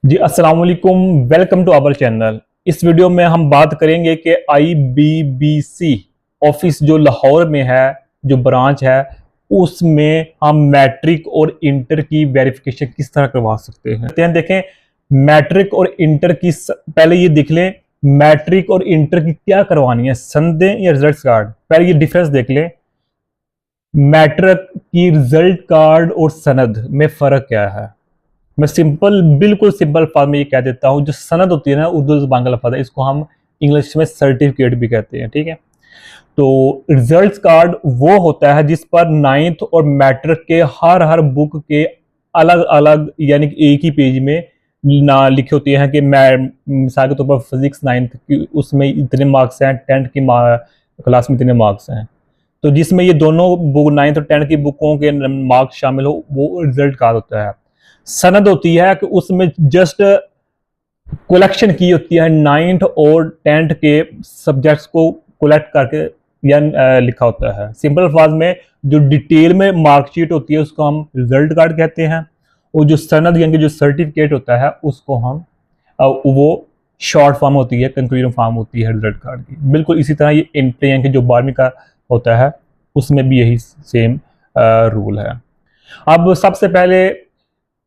जी अस्सलाम वालेकुम, welcome to our channel. इस वीडियो में हम बात करेंगे कि आईबीबीसी ऑफिस जो लाहौर में है, जो ब्रांच है, उसमें हम मैट्रिक और इंटर की वेरिफिकेशन किस तरह करवा सकते हैं। देखें मैट्रिक और इंटर की पहले ये देख लें मैट्रिक और इंटर की क्या करवानी है, संदें या रिजल्ट कार्ड। पहले ये डिफरेंस देख लें, मैट्रिक की रिजल्ट कार्ड और सनद में फ़र्क क्या है। मैं बिल्कुल सिंपल फॉर्म में ये कह देता हूँ, जो सनद होती है ना, उर्दू ज़बान का लफ्ज़ है, इसको हम इंग्लिश में सर्टिफिकेट भी कहते हैं। ठीक है, तो रिजल्ट कार्ड वो होता है जिस पर नाइन्थ और मैट्रिक के हर बुक के अलग अलग यानी कि एक ही पेज में ना लिखे होते हैं कि मैं मिसाल के तौर पर फिजिक्स नाइन्थ की उसमें इतने मार्क्स हैं, टेंथ की क्लास में इतने मार्क्स हैं। तो जिसमें ये दोनों बुक नाइन्थ और टेंथ की बुकों के मार्क्स शामिल हो, वो रिजल्ट कार्ड होता है। सनद होती है कि उसमें जस्ट कलेक्शन की होती है नाइन्थ और टेंथ के सब्जेक्ट्स को कलेक्ट करके या लिखा होता है। सिंपल अल्फाज में जो डिटेल में मार्कशीट होती है उसको हम रिजल्ट कार्ड कहते हैं, और जो सनद यानी जो सर्टिफिकेट होता है उसको हम वो शॉर्ट फॉर्म होती है, कंक्लूजन फॉर्म होती है रिजल्ट कार्ड की। बिल्कुल इसी तरह ये इंटर यानी जो 12वीं का होता है उसमें भी यही सेम रूल है। अब सबसे पहले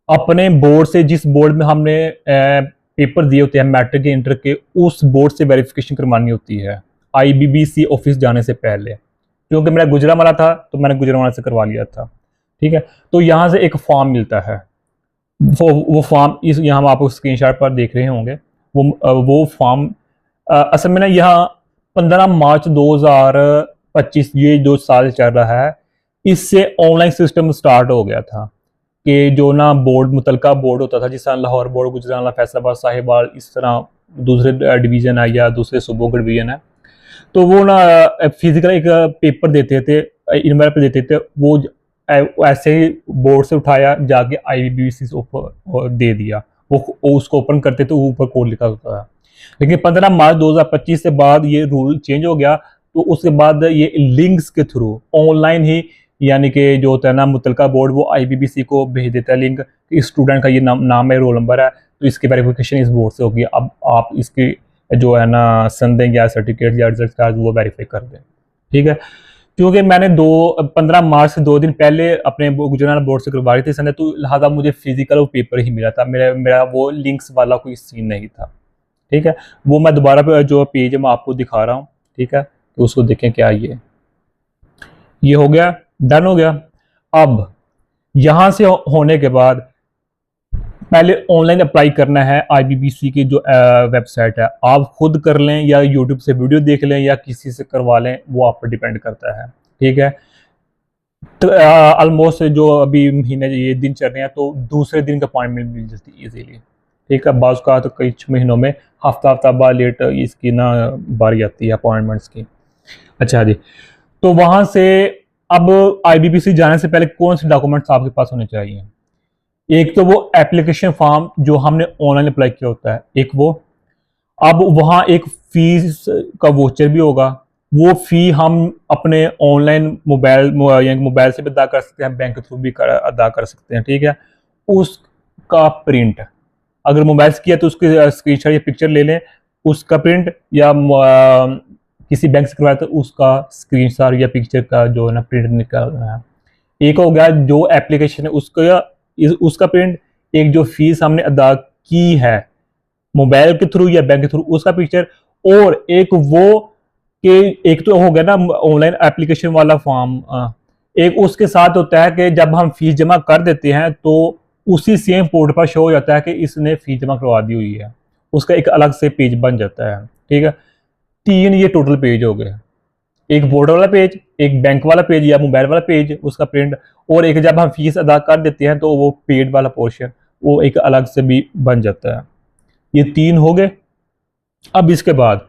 अपने बोर्ड से, जिस बोर्ड में हमने पेपर दिए होते हैं मैट्रिक के इंटर के, उस बोर्ड से वेरिफिकेशन करवानी होती है आईबीबीसी ऑफिस जाने से पहले। क्योंकि मेरा गुजरांवाला था तो मैंने गुजरांवाला से करवा लिया था। ठीक है, तो यहाँ से एक फॉर्म मिलता है, वो फॉर्म इस यहाँ हम आपको स्क्रीनशॉट पर देख रहे होंगे। वो फॉर्म असल में ना यहाँ 15 मार्च 2025 ये जो साल चल रहा है, इससे ऑनलाइन सिस्टम स्टार्ट हो गया था कि जो ना बोर्ड मुतलका बोर्ड होता था, जिस तरह लाहौर बोर्ड, गुजरांवाला, फैसलाबाद, साहिबाल, इस तरह दूसरे डिवीज़न है या दूसरे सूबों का डिवीज़न है, तो वो ना फिजिकल एक पेपर देते थे, इनवायर पे देते थे। वो ऐसे ही बोर्ड से उठाया जाके आईबीबीसी से ऊपर दे दिया, वो उसको ओपन करते थे, ऊपर कोड लिखा होता था। लेकिन 15 मार्च 2025 से बाद ये रूल चेंज हो गया, तो उसके बाद ये लिंक्स के थ्रू ऑनलाइन ही यानी कि जो होता है ना मुतलका बोर्ड, वो आईबीबीसी को भेज देता है लिंक, इस स्टूडेंट का ये नाम है, रोल नंबर है, तो इसकी वेरिफिकेशन इस बोर्ड से होगी। अब आप इसकी जो है ना संदें या सर्टिफिकेट या रिजल्ट कार्ड वो वेरीफाई कर दें। ठीक है, क्योंकि मैंने 15 मार्च से 2 दिन पहले अपने गुजरात बोर्ड से करवाई थी संदे, तो लिहाजा मुझे फिजिकल पेपर ही मिला था, मेरा वो लिंक्स वाला कोई सीन नहीं था। ठीक है, वो मैं दोबारा जो पेज मैं आपको दिखा रहा हूँ। ठीक है, तो उसको देखें क्या ये हो गया, डन हो गया। अब यहां से होने के बाद पहले ऑनलाइन अप्लाई करना है आईबीबीसी की जो वेबसाइट है। आप खुद कर लें या यूट्यूब से वीडियो देख लें या किसी से करवा लें, वो आप पर डिपेंड करता है। ठीक है, तो ऑलमोस्ट जो अभी महीने ये दिन चल रहे हैं, तो दूसरे दिन का अपॉइंटमेंट मिल जाती है इजीली। ठीक है, बाज़ का तो कई महीनों में हफ्ता बाद लेट इसकी ना बारी आती है अपॉइंटमेंट्स की। अच्छा जी, तो वहां से अब आईबीबीसी जाने से पहले कौन से डॉक्यूमेंट्स आपके पास होने चाहिए? एक तो वो एप्लीकेशन फॉर्म जो हमने ऑनलाइन अप्लाई किया होता है, एक वो। अब वहाँ एक फीस का वोचर भी होगा, वो फी हम अपने ऑनलाइन मोबाइल से भी अदा कर सकते हैं, बैंक के थ्रू भी अदा कर सकते हैं। ठीक है, उसका प्रिंट अगर मोबाइल से किया तो उसकी स्क्रीनशॉट या पिक्चर ले लें, उसका प्रिंट, या किसी बैंक से करवाया तो उसका स्क्रीनशॉट या पिक्चर का जो है ना प्रिंट निकालना है। एक हो गया जो एप्लीकेशन है उसका प्रिंट, एक जो फीस हमने अदा की है मोबाइल के थ्रू या बैंक के थ्रू उसका पिक्चर, और एक वो कि एक तो हो गया ना ऑनलाइन एप्लीकेशन वाला फॉर्म, एक उसके साथ होता है कि जब हम फीस जमा कर देते हैं तो उसी सेम पोर्ट पर शो हो जाता है कि इसने फीस जमा करवा दी हुई है, उसका एक अलग से पेज बन जाता है। ठीक है, 3 ये टोटल पेज हो गए, एक बोर्ड वाला पेज, एक बैंक वाला पेज या मोबाइल वाला पेज उसका प्रिंट, और एक जब हम फीस अदा कर देते हैं तो वो पेड वाला पोर्शन वो एक अलग से भी बन जाता है। ये 3 हो गए। अब इसके बाद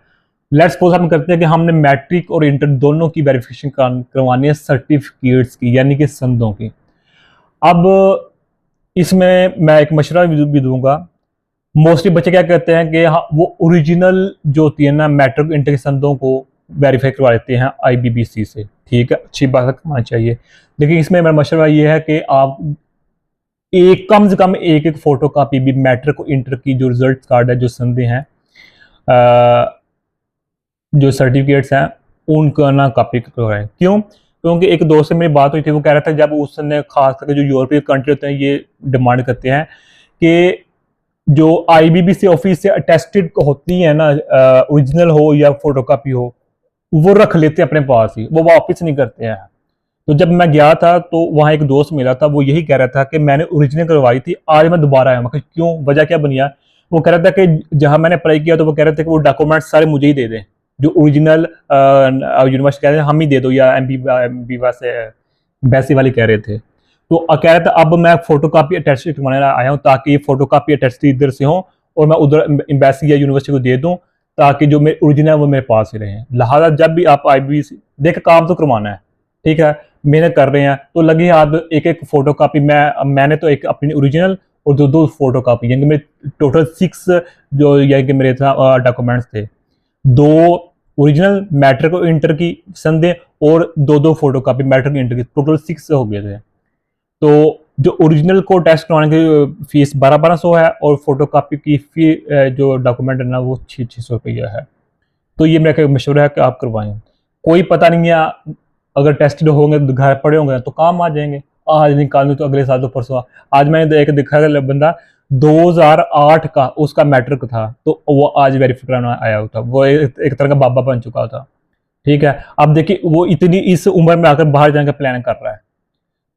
लेट्स सपोज हम करते हैं कि हमने मैट्रिक और इंटर दोनों की वेरिफिकेशन करवानी है सर्टिफिकेट्स की यानी कि संदों की। अब इसमें मैं एक मशवरा भी दूंगा। मोस्टली बच्चे क्या कहते हैं कि हाँ वो ओरिजिनल जो होती है ना मैट्रिक इंटर के संदों को वेरीफाई करवा लेते हैं आईबीबीसी से। ठीक है, अच्छी बात करना चाहिए, लेकिन इसमें मेरा मशवरा ये है कि आप एक कम से कम एक एक फोटो कापी भी मैट्रिक और इंटर की जो रिजल्ट कार्ड है, जो संधे हैं, जो सर्टिफिकेट्स हैं, उनका ना कॉपी करवाएं। क्यों? क्योंकि एक दोस्त से मेरी बात हुई थी, वो कह रहा था जब उसने खास करके जो यूरोपीय कंट्री होते हैं ये डिमांड करते हैं कि जो आईबीबीसी ऑफिस से अटेस्टेड होती है ना, ओरिजिनल हो या फोटोकॉपी हो, वो रख लेते हैं अपने पास ही, वो वापस नहीं करते हैं। तो जब मैं गया था तो वहाँ एक दोस्त मिला था, वो यही कह रहा था कि मैंने ओरिजिनल करवाई थी, आज मैं दोबारा आया। मैं क्यों, वजह क्या बनिया? वो कह रहा था कि जहाँ मैंने अप्लाई किया तो वो कह रहे थे कि वो डॉक्यूमेंट सारे मुझे ही दे दें, जो ओरिजिनल यूनिवर्सिटी कह रहे हैं हम ही दे दो, या एम बी से वैसी वाली कह रहे थे। तो कह रहा था अब मैं फोटो कापी अटेस्टेड करवाने आया हूँ, ताकि फोटो कापी अटेस्टेड इधर से हो और मैं उधर एम्बेसी या यूनिवर्सिटी को दे दूँ, ताकि जो मेरे ओरिजिनल है वो मेरे पास ही रहे। लिहाजा जब भी आप आईबीसी देख, काम तो करवाना है, ठीक है, मेहनत कर रहे हैं तो लगे हाथ एक एक फोटो कापी। मैंने तो एक अपनी ओरिजिनल और दो दो फोटो कापी, यानी कि मेरे टोटल 6 जो यानी कि मेरे डॉक्यूमेंट्स थे, 2 ओरिजिनल मैट्रिक और इंटर की संदे और दो दो फोटो कापी मैट्रिक इंटर की, टोटल 6 हो गए थे। तो जो ओरिजिनल को टेस्ट करवाने की फीस 1200 है और फोटो कापी की फी जो डॉक्यूमेंट है ना वो 600 रुपया है। तो ये मेरा मशवरा है कि आप करवाएं। कोई पता नहीं है, अगर टेस्टेड होंगे घर पड़े होंगे तो काम आ जाएंगे, आज निकाल दो तो अगले साल तो परसों। आज मैंने एक देखा बंदा 2008 का उसका मैट्रिक था, तो वो आज वेरीफाई कराना आया होता, वो एक तरह का बाबा बन चुका था। ठीक है, अब देखिए वो इतनी इस उम्र में आकर बाहर जाने का प्लान कर रहा है।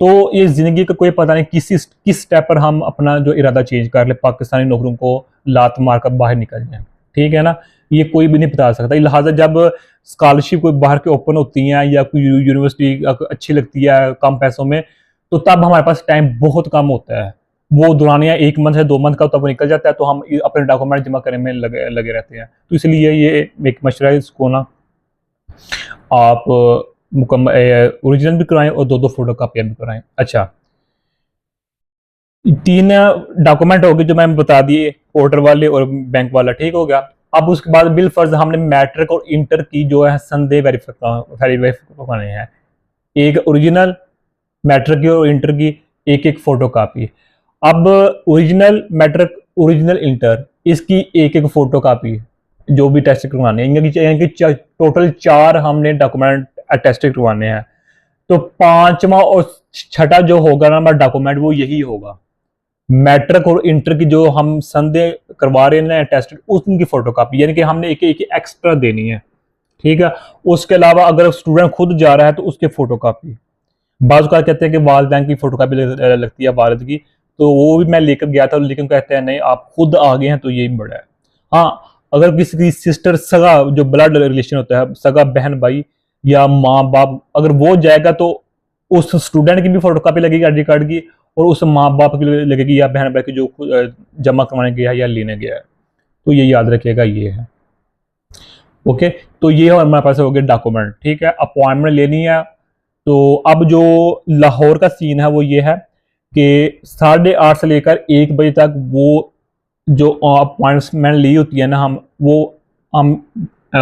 तो ये जिंदगी का कोई पता नहीं किस स्टेप पर हम अपना जो इरादा चेंज कर ले, पाकिस्तानी नौकरों को लात मारकर बाहर निकल जाए। ठीक है ना, ये कोई भी नहीं बता सकता। लिहाजा जब स्कॉलरशिप कोई बाहर के ओपन होती हैं या कोई यूनिवर्सिटी अच्छी लगती है कम पैसों में, तो तब हमारे पास टाइम बहुत कम होता है। वो दौरानिया 1 मंथ से 2 मंथ का तब निकल जाता है, तो हम अपने डॉक्यूमेंट जमा करने में लगे रहते हैं। तो इसलिए ये एक मशवरा है, इसको ना आप मुकम्मल ओरिजिनल भी कराएं और 2 फोटो कापियां भी कराएं। अच्छा, 3 डॉक्यूमेंट हो गए जो मैंने बता दिए, पोर्टर वाले और बैंक वाला, ठीक हो गया। अब उसके बाद बिल फर्ज हमने मैट्रिक और इंटर की जो है संदेह वेरीफाई करवाने हैं। एक ओरिजिनल मैट्रिक की और इंटर की एक एक फोटो कापी। अब ओरिजिनल मैट्रिक, ओरिजिनल इंटर, इसकी एक एक फोटो कापी जो भी टेस्ट करवाने हैं, टोटल 4 हमने डॉक्यूमेंट अटेस्टेड करवाने हैं। तो 5वां और 6ठा जो होगा ना हमारा डॉक्यूमेंट, वो यही होगा। मैट्रिक और इंटर की जो हम संदेह करवा रहे हैं टेस्ट, उनकी फोटोकॉपी, यानी कि हमने एक एक्स्ट्रा देनी है। ठीक है, उसके अलावा अगर स्टूडेंट खुद जा रहा है तो उसके फोटोकॉपी, बाज़ का कहते हैं कि वालिदैन की फोटोकॉपी लगती है वालिद की, तो वो भी मैं लेकर गया था, लेकिन कहते हैं नहीं आप खुद आ गए हैं तो यही बड़ा है। हाँ, अगर किसी की सिस्टर, सगा जो ब्लड रिलेशन होता है, सगा बहन भाई या माँ बाप, अगर वो जाएगा तो उस स्टूडेंट की भी फोटोकॉपी लगेगी आईडी कार्ड की, और उस माँ बाप की लगेगी या बहन भाई की जो जमा करवाने गया है या लेने गया है। तो ये याद रखिएगा, ये है। ओके, तो ये हमारे पास हो गया डॉक्यूमेंट। ठीक है, अपॉइंटमेंट लेनी है। तो अब जो लाहौर का सीन है वो ये है कि 8:30 से लेकर 1 बजे तक वो जो अपॉइंटमेंट ली होती है ना, हम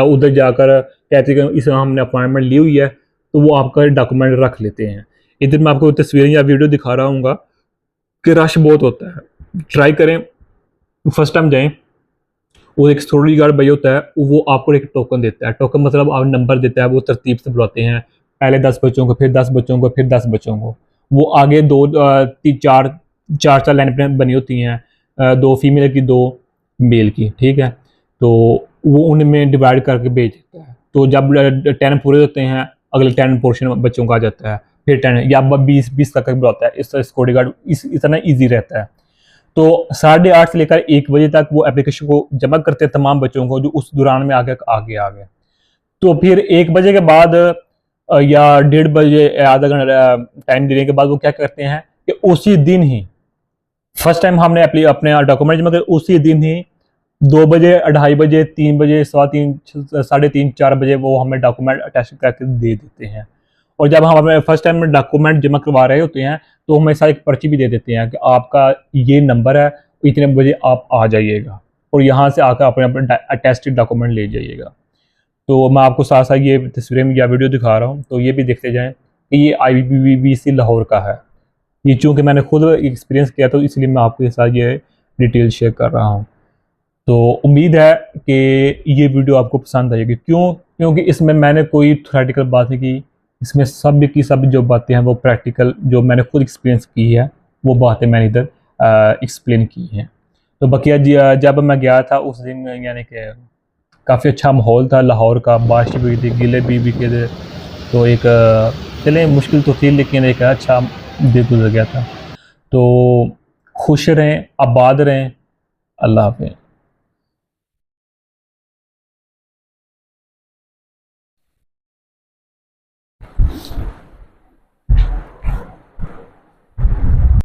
उधर जाकर कहते हैं कि इस हमने अपॉइंटमेंट ली हुई है, तो वो आपका डॉक्यूमेंट रख लेते हैं। इधर मैं आपको तस्वीरें या वीडियो दिखा रहा हूँ कि रश बहुत होता है। ट्राई करें, फर्स्ट टाइम जाएं, वो एक सिक्योरिटी गार्ड भैया होता है, वो आपको एक टोकन देता है। टोकन मतलब आप नंबर देता है, वो तरतीब से बुलाते हैं, पहले 10 बच्चों को, फिर 10 बच्चों को, फिर 10 बच्चों को। वो आगे 4 लाइन बनी होती हैं, 2 फीमेल की 2 मेल की। ठीक है, तो वो उनमें डिवाइड करके भेज देता है। तो जब 10 पूरे होते हैं, अगले 10 पोर्शन बच्चों का आ जाता है, फिर 10 या 20 तक बुलाता है। इस सिक्योरिटी गार्ड इतना ईजी रहता है। तो 8:30 से लेकर 1 बजे तक वो एप्लीकेशन को जमा करते हैं तमाम बच्चों को जो उस दौरान में आगे आ गए। तो फिर 1 बजे के बाद या 1:30 बजे, आधा घंटा टाइम देने के बाद वो क्या करते हैं कि उसी दिन ही, फर्स्ट टाइम हमने अपने डॉक्यूमेंट जमा कर, उसी दिन ही 2 बजे, 2:30 बजे, 3 बजे, 3:15, 3:30, 4 बजे वो हमें डॉक्यूमेंट अटैच करके दे देते हैं। और जब हम अपने फर्स्ट टाइम में डॉक्यूमेंट जमा करवा रहे होते हैं तो हमें सारी एक पर्ची भी दे देते हैं कि आपका ये नंबर है, इतने बजे आप आ जाइएगा और यहाँ से आकर अपने अटेस्टेड डॉक्यूमेंट ले जाइएगा। तो मैं आपको साथ साथ ये तस्वीरें या वीडियो दिखा रहा हूँ, तो ये भी देखते जाएं कि ये IBBC लाहौर का है। ये चूँकि मैंने खुद एक्सपीरियंस किया तो इसलिए मैं आपके साथ ये डिटेल शेयर कर रहा हूँ। तो उम्मीद है कि ये वीडियो आपको पसंद आएगी। क्यों? क्योंकि इसमें मैंने कोई थ्योरेटिकल बात नहीं की, इसमें सब की सब जो बातें हैं वो प्रैक्टिकल जो मैंने खुद एक्सपीरियंस की है वो बातें मैंने इधर एक्सप्लेन की हैं। तो बकिया जब मैं गया था उस दिन यानी कि काफ़ी अच्छा माहौल था लाहौर का, बारिश भी थी, गिले भी बिके थे। तो एक चलें मुश्किल तो थी लेकिन एक अच्छा दिन गुजर गया था। तो खुश रहें, आबाद रहें। अल्लाह हाफ़िज़।